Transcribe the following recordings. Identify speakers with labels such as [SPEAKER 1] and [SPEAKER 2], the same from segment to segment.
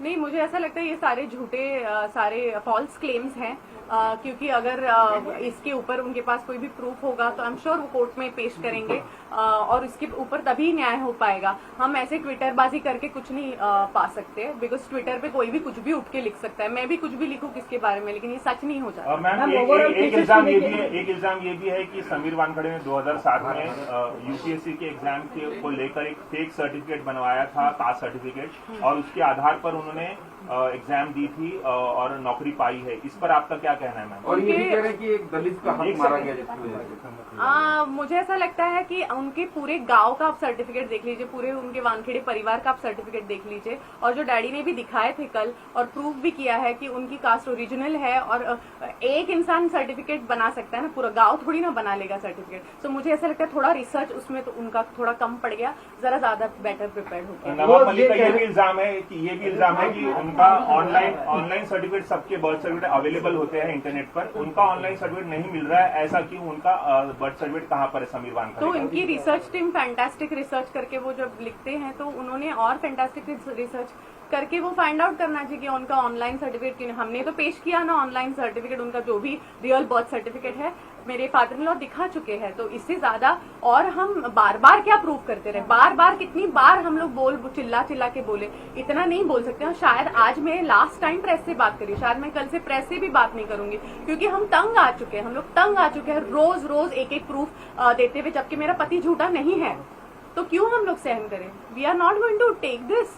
[SPEAKER 1] नहीं, मुझे ऐसा लगता है ये सारे झूठे सारे फॉल्स क्लेम्स हैं, क्योंकि अगर इसके ऊपर उनके पास कोई भी प्रूफ होगा तो आई एम श्योर वो कोर्ट में पेश करेंगे, और इसके ऊपर तभी न्याय हो पाएगा। हम ऐसे ट्विटरबाजी करके कुछ नहीं पा सकते, बिकॉज ट्विटर पे कोई भी कुछ भी उठ के लिख सकता है। मैं भी कुछ भी लिखूं किसके बारे में, लेकिन ये सच नहीं हो जाता।
[SPEAKER 2] मैम, एक इल्जाम ये भी है कि समीर वानखेड़े ने 2007 में यूपीएससी के एग्जाम को लेकर एक फेक सर्टिफिकेट बनवाया था, कास्ट सर्टिफिकेट, और उसके आधार पर उन्होंने एग्जाम दी थी और नौकरी पाई है। इस पर आपका क्या कहना है मैम?
[SPEAKER 3] और ये भी कह रहे हैं कि एक दलित का हक मारा गया जिसकी वजह से।
[SPEAKER 1] मुझे ऐसा लगता है कि उनके पूरे गांव का आप सर्टिफिकेट देख लीजिए, पूरे उनके वानखेड़े परिवार का आप सर्टिफिकेट देख लीजिए, और जो डैडी ने भी दिखाए थे कल और प्रूफ भी किया है कि उनकी कास्ट ओरिजिनल है। और एक इंसान सर्टिफिकेट बना सकता है ना, पूरा गांव थोड़ी ना बना लेगा सर्टिफिकेट। तो मुझे ऐसा लगता है थोड़ा रिसर्च उसमें तो उनका थोड़ा कम पड़ गया, जरा ज्यादा बेटर प्रिपेयर हो गया।
[SPEAKER 2] नवाब मलिक का ये भी इल्जाम है कि उनका ऑनलाइन सर्टिफिकेट, सबके बर्थ सर्टिफिकेट अवेलेबल होते हैं इंटरनेट पर, उनका ऑनलाइन सर्टिफिकेट नहीं मिल रहा है। ऐसा क्यों? उनका बर्थ सर्टिफिकेट कहाँ पर है समीर वानखेड़े?
[SPEAKER 1] तो इनकी रिसर्च टीम फैंटास्टिक रिसर्च करके वो जब लिखते हैं तो उन्होंने और फैंटास्टिक रिसर्च करके वो फाइंड आउट करना चाहिए कि उनका ऑनलाइन सर्टिफिकेट। हमने तो पेश किया ना ऑनलाइन सर्टिफिकेट, उनका जो भी रियल बर्थ सर्टिफिकेट है मेरे फादर इन लॉ दिखा चुके हैं। तो इससे ज्यादा और हम बार बार क्या प्रूव करते रहे? बार बार कितनी बार हम लोग चिल्ला के बोले, इतना नहीं बोल सकते। और शायद आज मैं लास्ट टाइम प्रेस से बात करी, शायद मैं कल से प्रेस से भी बात नहीं करूंगी, क्योंकि हम तंग आ चुके हैं, हम लोग तंग आ चुके हैं रोज रोज एक प्रूफ देते हुए, जबकि मेरा पति झूठा नहीं है। तो क्यों हम लोग सहन करें? We are not going to take this.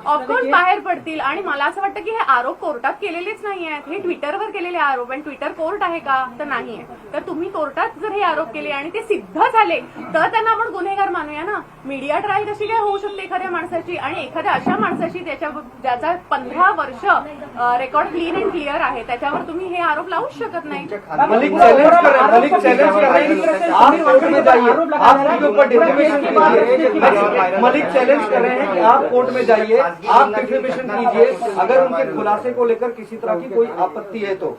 [SPEAKER 1] Of course बाहेर पडतील, आणि मला असं वाटतं की हे आरोप कोर्टात केलेलेच नाही आहेत, हे ट्विटरवर केलेले आरोप, आणि ट्विटर कोर्ट आहे का? तर नाही आहे। तर तुम्ही कोर्टात जर हे आरोप केले आणि ते सिद्ध झाले तर त्यांना आपण गुन्हेगार मानूया ना। मीडिया ट्रायल कशी काय होऊ शकते एखाद्या माणसाची, आणि एखाद्या अशा माणसाची ज्याचा 15 वर्ष रेकॉर्ड क्लीन अँड क्लिअर आहे, त्याच्यावर तुम्ही हे आरोप लावूच शकत नाही।
[SPEAKER 4] मलिक चैलेंज कर रहे हैं कि आप कोर्ट में जाइए, आप डिफेमेशन कीजिए, अगर उनके खुलासे को लेकर किसी तरह की कोई आपत्ति है तो।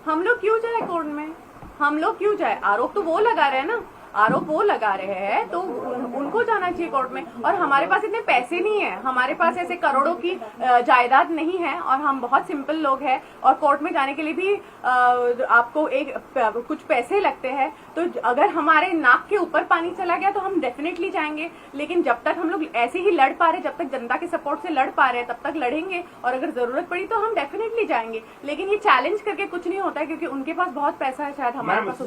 [SPEAKER 1] हम लोग क्यों जाए कोर्ट में? हम लोग क्यों जाए? आरोप तो वो लगा रहे हैं ना, आरोप वो लगा रहे हैं, तो उनको जाना चाहिए कोर्ट में। और हमारे पास इतने पैसे नहीं है, हमारे पास ऐसे करोड़ों की जायदाद नहीं है, और हम बहुत सिंपल लोग हैं, और कोर्ट में जाने के लिए भी आपको कुछ पैसे लगते हैं। तो अगर हमारे नाक के ऊपर पानी चला गया तो हम डेफिनेटली जाएंगे, लेकिन जब तक हम लोग ऐसे ही लड़ पा रहे, जब तक जनता के सपोर्ट से लड़ पा रहे, तब तक लड़ेंगे, और अगर जरूरत पड़ी तो हम डेफिनेटली जाएंगे। लेकिन ये चैलेंज करके कुछ नहीं होता है, क्योंकि उनके पास बहुत पैसा है, शायद हमारे पास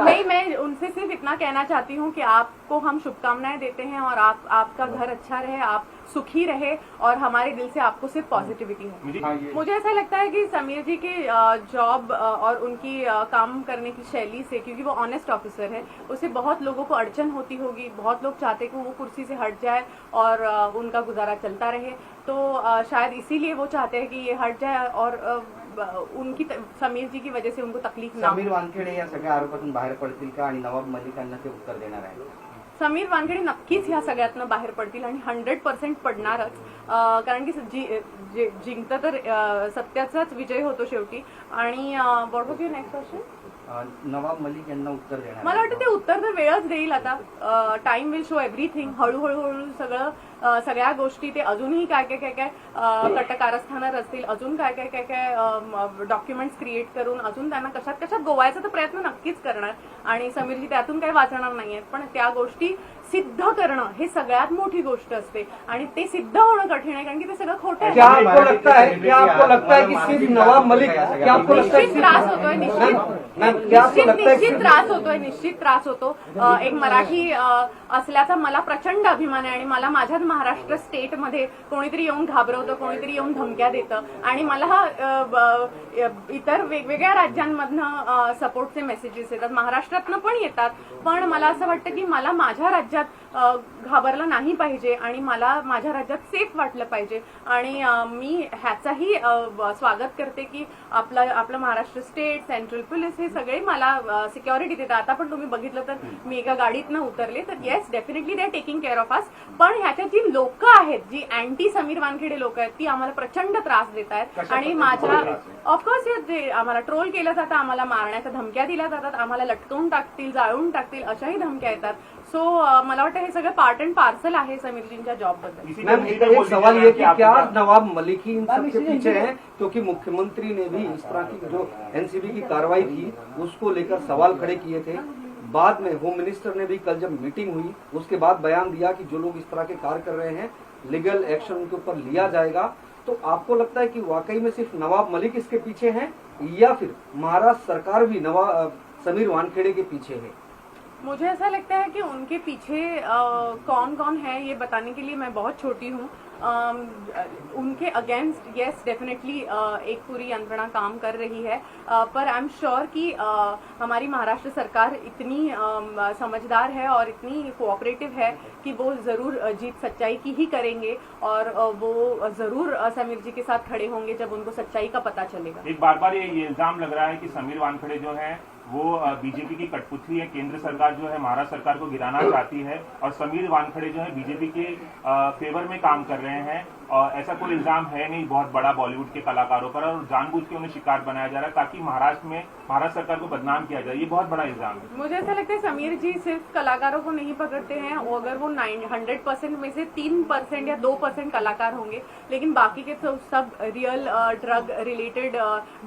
[SPEAKER 1] नहीं। मैं उनसे सिर्फ इतना कहना चाहती हूँ कि आपको हम शुभकामनाएं देते हैं, और आपका घर अच्छा रहे, आप सुखी रहे, और हमारे दिल से आपको सिर्फ पॉजिटिविटी है। मुझे ऐसा लगता है कि समीर जी के जॉब और उनकी काम करने की शैली से, क्योंकि वो ऑनेस्ट ऑफिसर है, उससे बहुत लोगों को अड़चन होती होगी, बहुत लोग चाहते कि वो कुर्सी से हट जाए और उनका गुजारा चलता रहे। तो शायद इसीलिए वो चाहते हैं कि ये हट जाए, और उनकी समीर जी की वजह से उनको तकलीफ ना हो।
[SPEAKER 4] समीर वानखेडे या सगळ्या आरोपातून बाहेर पडतील का, आणि नवाब मलिकांना ते उत्तर देणार आहे?
[SPEAKER 1] समीर वानखेडे नक्कीच ह्या सगळ्यातनं बाहेर पडतील, आणि 100% पडणारच, कारण की जिंकतं तर सत्याचाच विजय होतो शेवटी। आणि what was your next question?
[SPEAKER 4] Nawab Malik यांना उत्तर देणार?
[SPEAKER 1] मला वाटतं ते उत्तर तर वेळच देईल आता। Time will show everything. हळूहळू सगळ्या गोष्टी, ते अजूनही काय कटकारस्थानं रचतील, अजून काय डॉक्युमेंट्स क्रिएट करून अजून त्यांना कशात गोवायचा तर प्रयत्न नक्कीच करणार, आणि समीरजी त्यातून काही वाचणार नाहीयेत, पण त्या गोष्टी सिद्ध करणं हे सगळ्यात मोठी गोष्ट असते, आणि ते सिद्ध होणं कठीण आहे, कारण की ते सगळं खोटं आहे।
[SPEAKER 4] क्या आपको लगता है कि सिर्फ नवाब मलिक, क्या आपको लगता है
[SPEAKER 1] त्रास होतोय? निश्चित त्रास होतो। एक मराठी असल्याचा मला प्रचंड अभिमान आहे, आणि मला माझ्या महाराष्ट्र स्टेटमध्ये कोणीतरी येऊन घाबरवतं, कोणीतरी येऊन धमक्या देतं, आणि मला इतर वेगवेगळ्या राज्यांमधनं सपोर्टचे मेसेजेस येतात, महाराष्ट्रातनं पण येतात, पण मला असं वाटतं की मला माझ्या राज्यात घाबरलं नाही पाहिजे, आणि मला माझ्या राज्यात सेफ वाटलं पाहिजे, आणि मी ह्याचाही स्वागत करते की आपलं महाराष्ट्र स्टेट, सेंट्रल पोलीस हे सगळे मला सिक्युरिटी देतात। आता पण तुम्ही बघितलं तर मी एका गाडीतनं उतरले, तर yes definitely they are taking care of us, पण ह्याच्यात जी जी लोक आहेत, जी अँटी समीर वानखेडे लोक आहेत, ती आम्हाला प्रचंड त्रास देत आहेत. आणि माझ्या ऑफकोर्स जे आम्हाला ट्रोल केलं जातं, आम्हाला मारण्याच्या धमक्या दिल्या जातात, आम्हाला लटकवून टाकतील, जाळून टाकतील अशाही धमक्या येतात. सो मला वाटतं हे सगळं पार्ट अँड पार्सल आहे समीरजींच्या जॉब बद्दल.
[SPEAKER 4] मैम एक सवाल ये कि क्या नवाब मलिक ही इन सबके पीछे है, क्योंकि मुख्यमंत्री ने भी इस तरह की जो एनसीबी की कार्रवाई थी उसको लेकर सवाल खड़े किए थे. बाद में होम मिनिस्टर ने भी कल जब मीटिंग हुई उसके बाद बयान दिया कि जो लोग इस तरह के कार्य कर रहे हैं लीगल एक्शन उनके ऊपर लिया जाएगा. तो आपको लगता है कि वाकई में सिर्फ नवाब मलिक इसके पीछे हैं या फिर महाराष्ट्र सरकार भी समीर वानखेड़े के पीछे है?
[SPEAKER 1] मुझे ऐसा लगता है कि उनके पीछे कौन कौन है ये बताने के लिए मैं बहुत छोटी हूँ. उनके अगेंस्ट यस डेफिनेटली एक पूरी यंत्रणा काम कर रही है, पर आई एम श्योर कि हमारी महाराष्ट्र सरकार इतनी समझदार है और इतनी कोऑपरेटिव है कि वो जरूर जीत सच्चाई की ही करेंगे और वो जरूर समीर जी के साथ खड़े होंगे जब उनको सच्चाई का पता चलेगा.
[SPEAKER 2] एक बार ये इल्जाम लग रहा है कि समीर वानखेड़े जो है वो बीजेपी की कठपुतली है. केंद्र सरकार जो है महाराष्ट्र सरकार को गिराना चाहती है और समीर वानखेड़े जो है बीजेपी के फेवर में काम कर रहे हैं. और ऐसा कोई इल्जाम है नहीं बहुत बड़ा बॉलीवुड के कलाकारों पर, और जानबूझ के उन्हें शिकार बनाया जा रहा है ताकि महाराष्ट्र सरकार को बदनाम किया जाए. ये बहुत बड़ा इल्जाम है.
[SPEAKER 1] मुझे ऐसा लगता है समीर जी सिर्फ कलाकारों को नहीं पकड़ते हैं. अगर वो 100% में से 3% या 2% कलाकार होंगे, लेकिन बाकी के तो सब रियल ड्रग रिलेटेड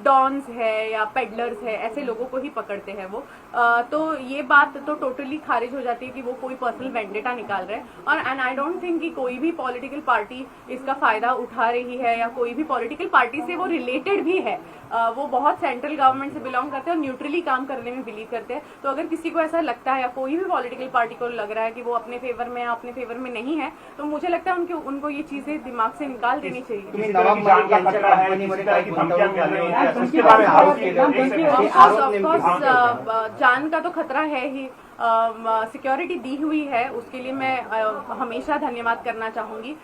[SPEAKER 1] डॉन्स है या पेडलर्स है, ऐसे लोगों को ही पकड़ते हैं वो. तो ये बात तो टोटली खारिज हो जाती है कि वो कोई पर्सनल वेंडेटा निकाल रहे हैं. और एंड आई डोंट थिंक कि कोई भी पॉलिटिकल पार्टी इसका फायदा उठा रही है या कोई भी पॉलिटिकल पार्टी से वो रिलेटेड भी है. वो बहुत सेंट्रल गवर्नमेंट से बिलोंग करते हैं और न्यूट्रली काम करने में बिलीव करते हैं. तो अगर किसी को ऐसा लगता है या कोई भी पॉलिटिकल पार्टी को लग रहा है कि वो अपने फेवर में या अपने फेवर में नहीं है, तो मुझे लगता है उनको ये चीजें दिमाग से निकाल देनी चाहिए.
[SPEAKER 2] किसी तरह की जान का खतरा है, किसी तरह की धमकियां मिल रही हैं, उसके बारे में
[SPEAKER 1] ऑफकोर्स जान का तो खतरा है ही. सिक्योरिटी दी हुई है उसके लिए मैं हमेशा धन्यवाद करना चाहूंगी.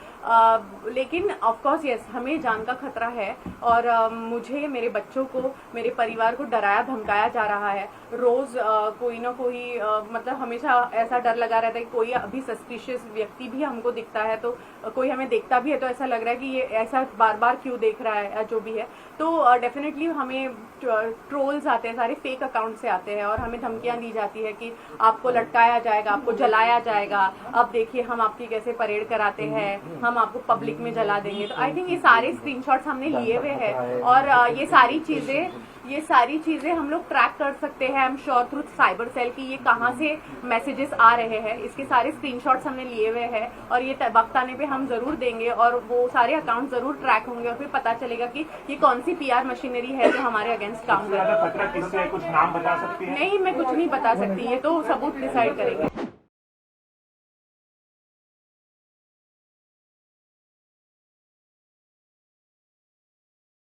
[SPEAKER 1] लेकिन ऑफ कोर्स यस हमें जान का खतरा है और मुझे मेरे बच्चों को मेरे परिवार को डराया धमकाया जा रहा है. रोज कोई ना कोई मतलब हमेशा ऐसा डर लगा रहता है कि कोई अभी सस्पिशियस व्यक्ति भी हमको दिखता है, तो कोई हमें देखता भी है तो ऐसा लग रहा है कि ये ऐसा बार बार क्यों देख रहा है या जो भी है. तो डेफिनेटली हमें ट्रोल्स आते हैं, सारे फेक अकाउंट से आते हैं और हमें धमकियां दी जाती है कि आपको लटकाया जाएगा, आपको जलाया जाएगा, अब देखिए हम आपकी कैसे परेड कराते हैं, हम आपको पब्लिक में जला देंगे. तो आई थिंक ये सारे स्क्रीनशॉट्स हमने लिए हुए हैं और ये सारी चीजें हम लोग ट्रैक कर सकते हैं. I am sure through cyber cell की ये कहाँ से मैसेजेस आ रहे हैं, इसके सारे स्क्रीनशॉट्स हमने लिए हुए हैं और ये वक्त आने पे हम जरूर देंगे और वो सारे अकाउंट जरूर ट्रैक होंगे और फिर पता चलेगा कि ये कौन सी PR मशीनरी है जो हमारे अगेंस्ट काम कर रही है.
[SPEAKER 2] खतरा किससे, कुछ नाम बता सकती है?
[SPEAKER 1] नहीं, मैं कुछ नहीं बता सकती, ये तो सबूत डिसाइड करेंगे.